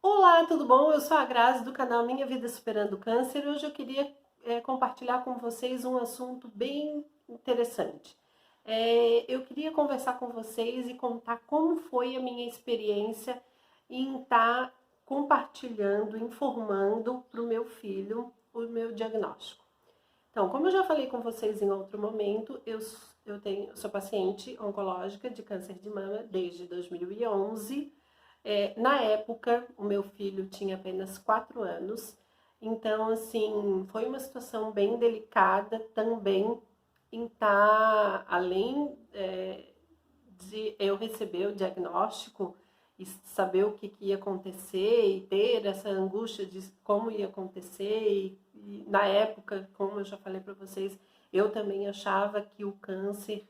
Olá, tudo bom? Eu sou a Grazi do canal Minha Vida Superando Câncer. Hoje eu queria compartilhar com vocês um assunto bem interessante. Eu queria conversar com vocês e contar como foi a minha experiência em estar compartilhando, informando para o meu filho o meu diagnóstico. Então, como eu já falei com vocês em outro momento, sou paciente oncológica de câncer de mama desde 2011. Na época, o meu filho tinha apenas 4 anos, então, assim, foi uma situação bem delicada também em estar, além de eu receber o diagnóstico e saber o que ia acontecer e ter essa angústia de como ia acontecer e na época, como eu já falei para vocês, eu também achava que o câncer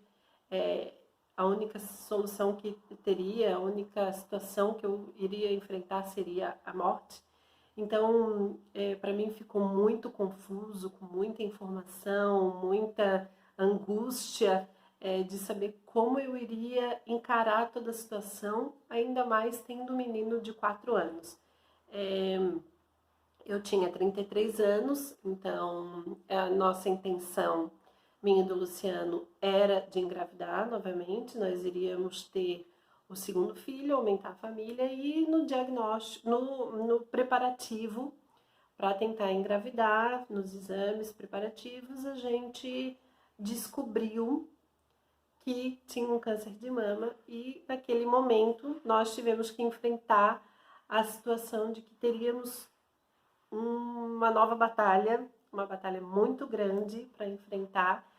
a única solução que teria, a única situação que eu iria enfrentar seria a morte. Então, para mim ficou muito confuso, com muita informação, muita angústia de saber como eu iria encarar toda a situação, ainda mais tendo um menino de 4 anos. Eu tinha 33 anos, então a nossa intenção, minha e do Luciano, era de engravidar novamente. Nós iríamos ter o segundo filho, aumentar a família e no diagnóstico, no preparativo para tentar engravidar, nos exames preparativos, a gente descobriu que tinha um câncer de mama e naquele momento nós tivemos que enfrentar a situação de que teríamos uma nova batalha, uma batalha muito grande para enfrentar.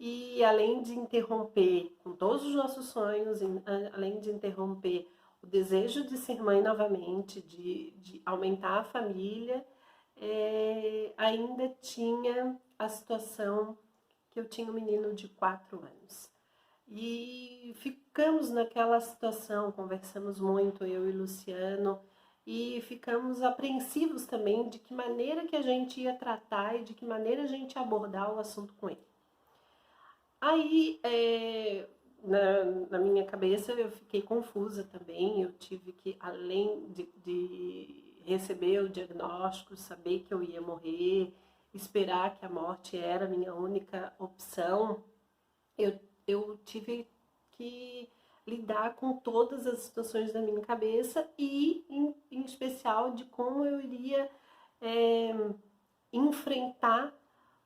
E além de interromper com todos os nossos sonhos, além de interromper o desejo de ser mãe novamente, de aumentar a família, ainda tinha a situação que eu tinha um menino de 4 anos. E ficamos naquela situação, conversamos muito, eu e Luciano, e ficamos apreensivos também de que maneira que a gente ia tratar e de que maneira a gente ia abordar o assunto com ele. Aí, na minha cabeça, eu fiquei confusa também. Eu tive que, além de receber o diagnóstico, saber que eu ia morrer, esperar que a morte era a minha única opção, eu tive que lidar com todas as situações da minha cabeça e, em especial, de como eu iria enfrentar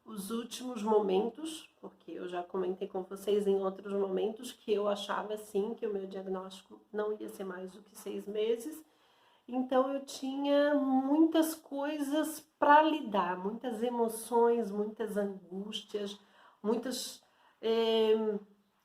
os últimos momentos, porque eu já comentei com vocês em outros momentos que eu achava sim que o meu diagnóstico não ia ser mais do que 6 meses. Então eu tinha muitas coisas para lidar, muitas emoções, muitas angústias, muitas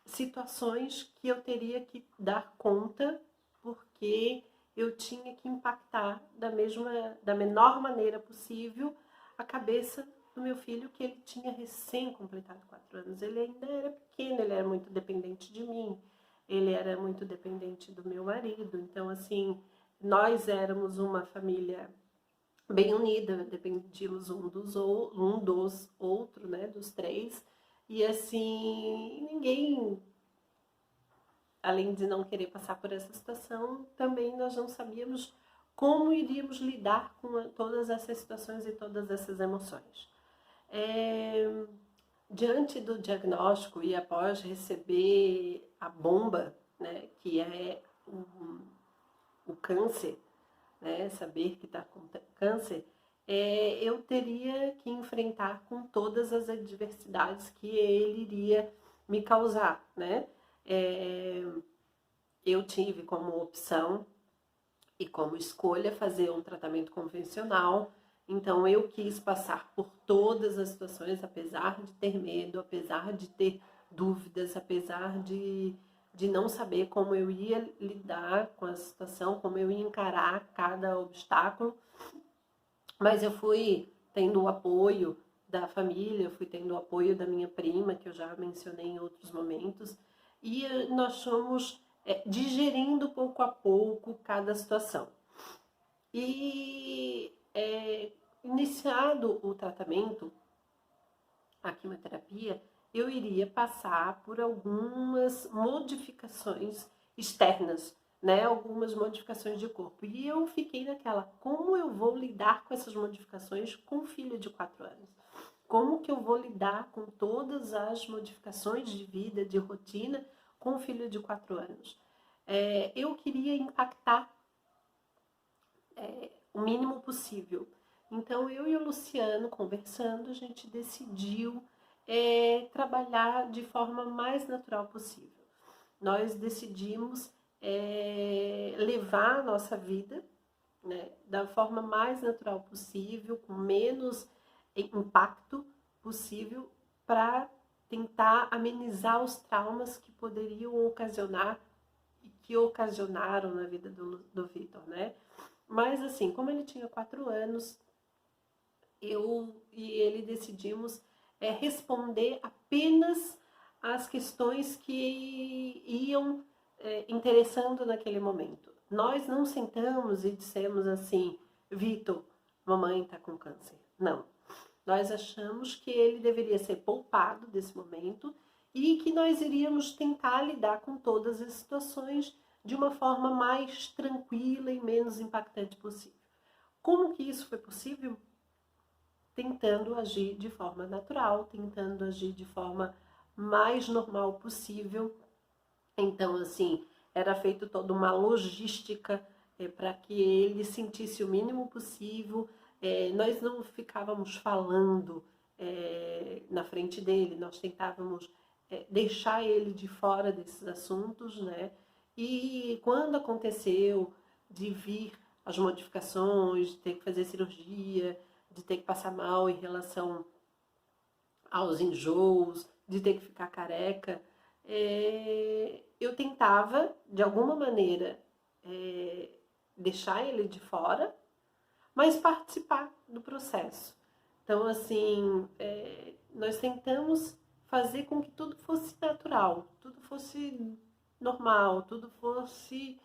situações que eu teria que dar conta, porque eu tinha que impactar da menor maneira possível a cabeça do meu filho, que ele tinha recém completado 4 anos. Ele ainda era pequeno, ele era muito dependente de mim, ele era muito dependente do meu marido. Então, assim, nós éramos uma família bem unida, dependíamos um dos outros, né, dos três. E assim, ninguém, além de não querer passar por essa situação, também nós não sabíamos como iríamos lidar com todas essas situações e todas essas emoções. Diante do diagnóstico e após receber a bomba, né, que é o câncer, né, saber que está com câncer, eu teria que enfrentar com todas as adversidades que ele iria me causar, né? Eu tive como opção e como escolha fazer um tratamento convencional. Então eu quis passar por todas as situações, apesar de ter medo, apesar de ter dúvidas, apesar de não saber como eu ia lidar com a situação, como eu ia encarar cada obstáculo. Mas eu fui tendo o apoio da família, eu fui tendo o apoio da minha prima, que eu já mencionei em outros momentos, e nós fomos digerindo pouco a pouco cada situação. E iniciado o tratamento, a quimioterapia, eu iria passar por algumas modificações externas né, algumas modificações de corpo. E eu fiquei naquela, como eu vou lidar com essas modificações com um filho de 4 anos? Como que eu vou lidar com todas as modificações de vida, de rotina, com um filho de 4 anos? Eu queria impactar o mínimo possível. Então, eu e o Luciano, conversando, a gente decidiu trabalhar de forma mais natural possível. Nós decidimos levar a nossa vida, né, da forma mais natural possível, com menos impacto possível, para tentar amenizar os traumas que poderiam ocasionar e que ocasionaram na vida do Vitor, né? Mas assim, como ele tinha 4 anos, eu e ele decidimos responder apenas as questões que iam interessando naquele momento. Nós não sentamos e dissemos assim, Vitor, mamãe está com câncer. Não. Nós achamos que ele deveria ser poupado desse momento e que nós iríamos tentar lidar com todas as situações de uma forma mais tranquila e menos impactante possível. Como que isso foi possível? Tentando agir de forma natural, tentando agir de forma mais normal possível. Então, assim, era feito toda uma logística para que ele sentisse o mínimo possível. Nós não ficávamos falando na frente dele, nós tentávamos deixar ele de fora desses assuntos, né? E quando aconteceu de vir as modificações, de ter que fazer cirurgia, de ter que passar mal em relação aos enjoos, de ter que ficar careca, eu tentava, de alguma maneira, deixar ele de fora, mas participar do processo. Então, assim, nós tentamos fazer com que tudo fosse natural, tudo fosse normal, tudo fosse...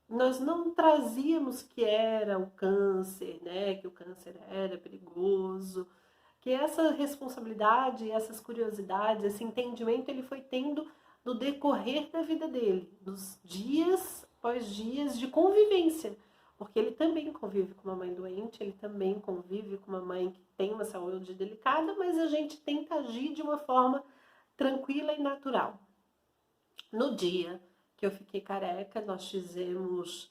nós não trazíamos que era o câncer, né? Que o câncer era perigoso, que essa responsabilidade, essas curiosidades, esse entendimento ele foi tendo no decorrer da vida dele, nos dias após dias de convivência, porque ele também convive com uma mãe doente, ele também convive com uma mãe que tem uma saúde delicada, mas a gente tenta agir de uma forma tranquila e natural. No dia que eu fiquei careca, nós fizemos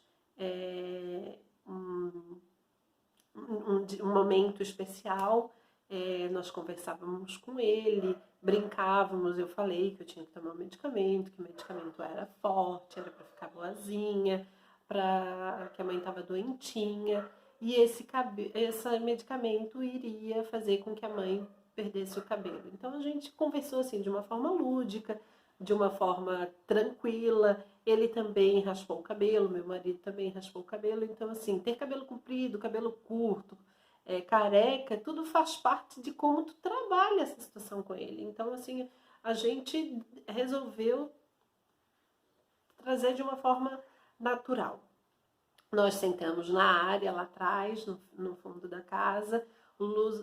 um momento especial, nós conversávamos com ele, brincávamos, eu falei que eu tinha que tomar um medicamento, que o medicamento era forte, era para ficar boazinha, que a mãe estava doentinha, e esse medicamento iria fazer com que a mãe perdesse o cabelo. Então a gente conversou assim de uma forma lúdica, de uma forma tranquila. Ele também raspou o cabelo, meu marido também raspou o cabelo. Então, assim, ter cabelo comprido, cabelo curto, careca, tudo faz parte de como tu trabalha essa situação com ele. Então, assim, a gente resolveu trazer de uma forma natural. Nós sentamos na área lá atrás, no fundo da casa.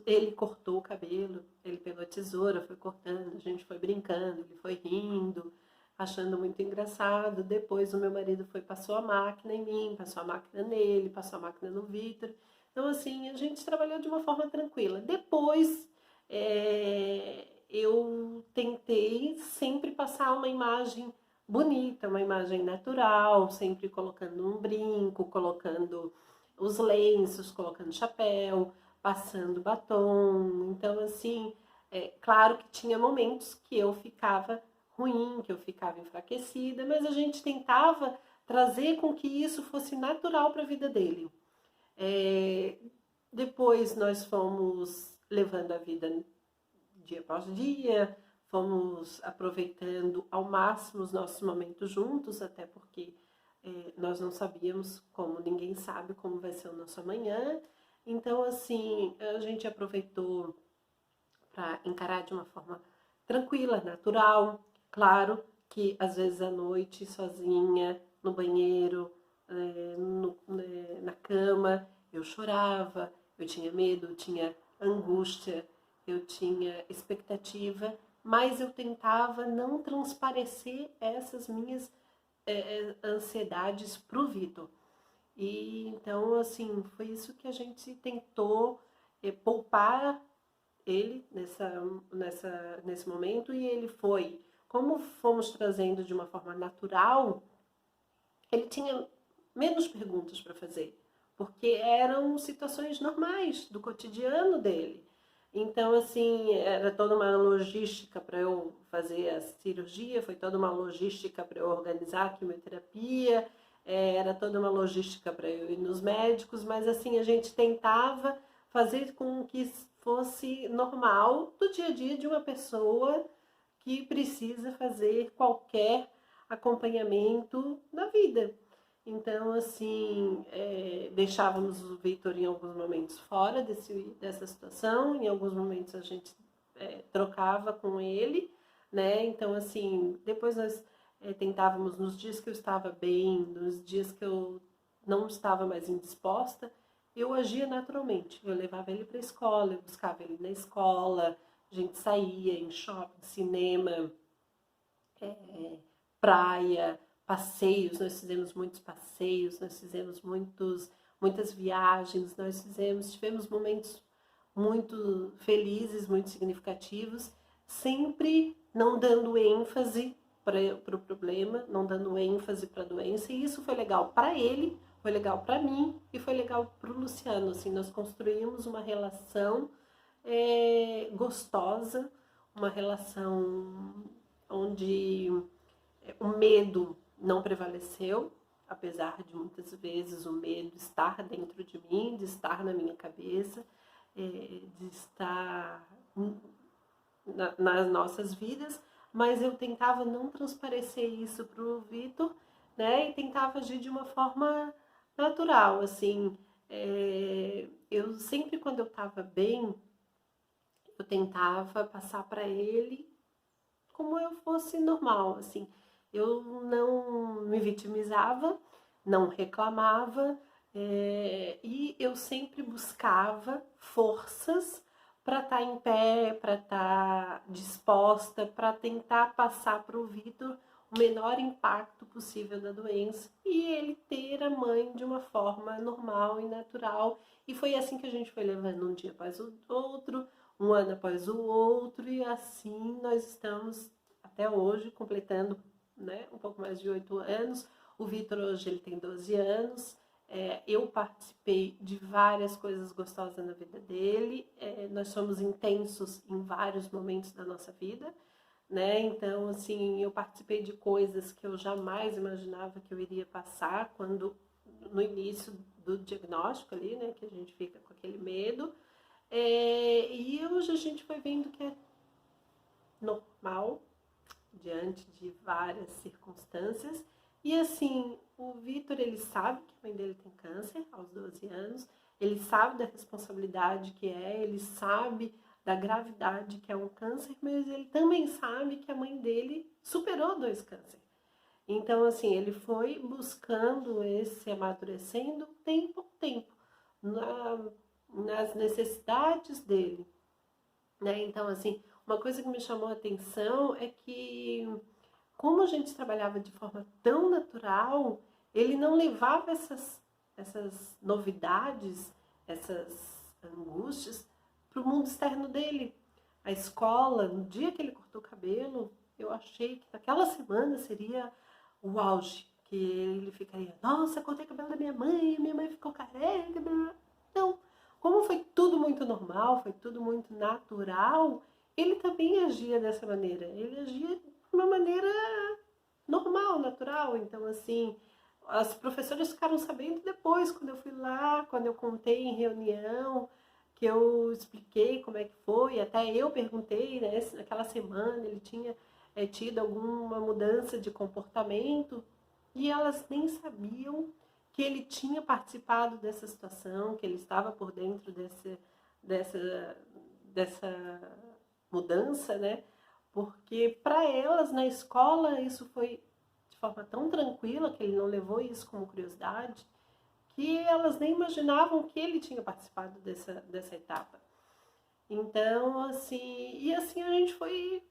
Ele cortou o cabelo, ele pegou a tesoura, foi cortando, a gente foi brincando, ele foi rindo, achando muito engraçado. Depois o meu marido passou a máquina em mim, passou a máquina nele, passou a máquina no Vitor. Então, assim, a gente trabalhou de uma forma tranquila. Depois, eu tentei sempre passar uma imagem bonita, uma imagem natural, sempre colocando um brinco, colocando os lenços, colocando chapéu, passando batom. Então, assim, claro que tinha momentos que eu ficava ruim, que eu ficava enfraquecida, mas a gente tentava trazer com que isso fosse natural para a vida dele. Depois nós fomos levando a vida dia após dia, fomos aproveitando ao máximo os nossos momentos juntos, até porque nós não sabíamos como, ninguém sabe como vai ser o nosso amanhã. Então, assim, a gente aproveitou para encarar de uma forma tranquila, natural. Claro que às vezes à noite, sozinha, no banheiro, na cama, eu chorava, eu tinha medo, eu tinha angústia, eu tinha expectativa, mas eu tentava não transparecer essas minhas ansiedades para o Vitor. E então, assim, foi isso que a gente tentou poupar ele nesse momento, e ele foi, como fomos trazendo de uma forma natural, ele tinha menos perguntas para fazer, porque eram situações normais do cotidiano dele. Então, assim, era toda uma logística para eu fazer a cirurgia, foi toda uma logística para eu organizar a quimioterapia, era toda uma logística para eu ir nos médicos, mas assim, a gente tentava fazer com que fosse normal do dia a dia de uma pessoa que precisa fazer qualquer acompanhamento na vida. Então, assim, deixávamos o Vitor em alguns momentos fora dessa situação, em alguns momentos a gente trocava com ele, né? Então, assim, depois nós tentávamos, nos dias que eu estava bem, nos dias que eu não estava mais indisposta, eu agia naturalmente. Eu levava ele para a escola, eu buscava ele na escola, a gente saía em shopping, cinema, praia, passeios, nós fizemos muitos passeios, nós fizemos muitas viagens, tivemos momentos muito felizes, muito significativos, sempre não dando ênfase para o problema, não dando ênfase para a doença, e isso foi legal para ele, foi legal para mim e foi legal para o Luciano. Assim, nós construímos uma relação gostosa, uma relação onde o medo não prevaleceu, apesar de muitas vezes o medo estar dentro de mim, de estar na minha cabeça, de estar nas nossas vidas, mas eu tentava não transparecer isso para o Vitor, né? E tentava agir de uma forma natural, assim. Eu sempre, quando eu estava bem, eu tentava passar para ele como eu fosse normal, assim. Eu não me vitimizava, não reclamava, e eu sempre buscava forças para estar em pé, para estar disposta, para tentar passar para o Vitor o menor impacto possível da doença e ele ter a mãe de uma forma normal e natural. E foi assim que a gente foi levando um dia após o outro, um ano após o outro, e assim nós estamos até hoje, completando, né, um pouco mais de 8 anos. O Vitor hoje ele tem 12 anos. Eu participei de várias coisas gostosas na vida dele. Nós somos intensos em vários momentos da nossa vida, né? Então, assim, eu participei de coisas que eu jamais imaginava que eu iria passar quando no início do diagnóstico ali, né, que a gente fica com aquele medo. E hoje a gente foi vendo que é normal diante de várias circunstâncias. E assim, o Vitor, ele sabe que a mãe dele tem câncer aos 12 anos, ele sabe da responsabilidade que ele sabe da gravidade que é um câncer, mas ele também sabe que a mãe dele superou 2 cânceres. Então, assim, ele foi buscando esse amadurecendo tempo a tempo, nas necessidades dele, né? Então, assim, uma coisa que me chamou a atenção é que, como a gente trabalhava de forma tão natural, ele não levava essas novidades, essas angústias para o mundo externo dele. A escola, no dia que ele cortou o cabelo, eu achei que naquela semana seria o auge, que ele ficaria, nossa, cortei o cabelo da minha mãe ficou careca. Não, como foi tudo muito normal, foi tudo muito natural, ele também agia dessa maneira. Ele agia de uma maneira normal, natural. Então, assim, as professoras ficaram sabendo depois, quando eu fui lá, quando eu contei em reunião, que eu expliquei como é que foi. Até eu perguntei, né, se naquela semana ele tinha tido alguma mudança de comportamento, e elas nem sabiam que ele tinha participado dessa situação, que ele estava por dentro dessa mudança, né? Porque para elas na escola isso foi de forma tão tranquila, que ele não levou isso como curiosidade, que elas nem imaginavam que ele tinha participado dessa etapa. Então, assim, e assim a gente foi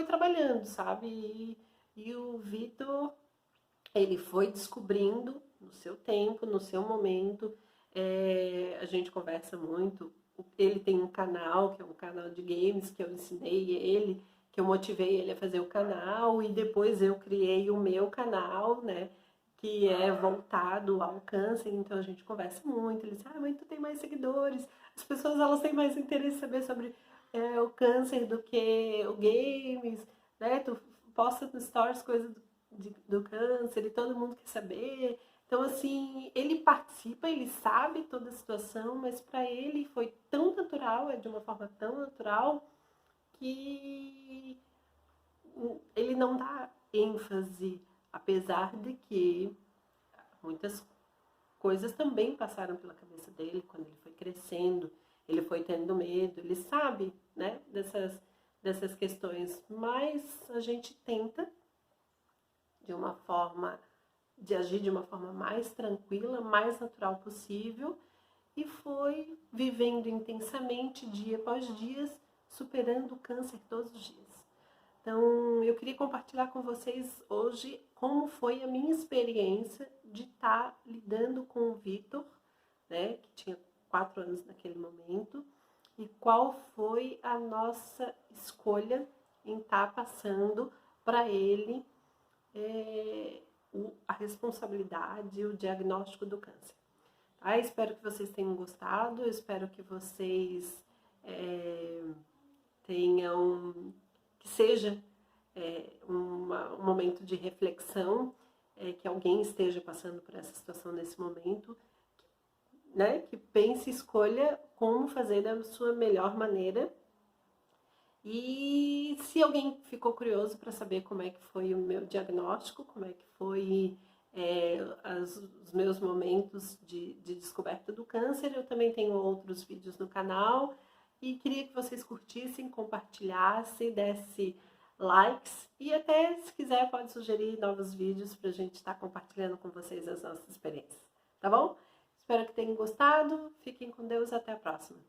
trabalhando, sabe? E o Vitor Ele foi descobrindo no seu tempo, no seu momento. A gente conversa muito. Ele tem um canal, que é um canal de games, que eu ensinei ele, que eu motivei ele a fazer o canal, e depois eu criei o meu canal, né? Que é voltado ao câncer, então a gente conversa muito. Ele diz, mas tu tem mais seguidores. As pessoas, elas têm mais interesse em saber sobre o câncer do que o games, né? Tu posta no stories coisas do câncer e todo mundo quer saber. Então, assim, ele participa, ele sabe toda a situação, mas para ele foi tão natural, é de uma forma tão natural, que ele não dá ênfase, apesar de que muitas coisas também passaram pela cabeça dele quando ele foi crescendo, ele foi tendo medo, ele sabe, né, dessas questões, mas a gente tenta de agir de uma forma mais tranquila, mais natural possível, e foi vivendo intensamente dia após dia, superando o câncer todos os dias. Então, eu queria compartilhar com vocês hoje como foi a minha experiência de estar lidando com o Vitor, né, que tinha 4 anos naquele momento, e qual foi a nossa escolha em estar passando para ele a responsabilidade, o diagnóstico do câncer. Tá? Espero que vocês tenham gostado, espero que vocês tenham, que seja um momento de reflexão, que alguém esteja passando por essa situação nesse momento, né? Que pense e escolha como fazer da sua melhor maneira. E se alguém ficou curioso para saber como é que foi o meu diagnóstico, como é que foi os meus momentos de descoberta do câncer, eu também tenho outros vídeos no canal e queria que vocês curtissem, compartilhassem, dessem likes e até, se quiser, pode sugerir novos vídeos para a gente estar compartilhando com vocês as nossas experiências, tá bom? Espero que tenham gostado, fiquem com Deus, até a próxima.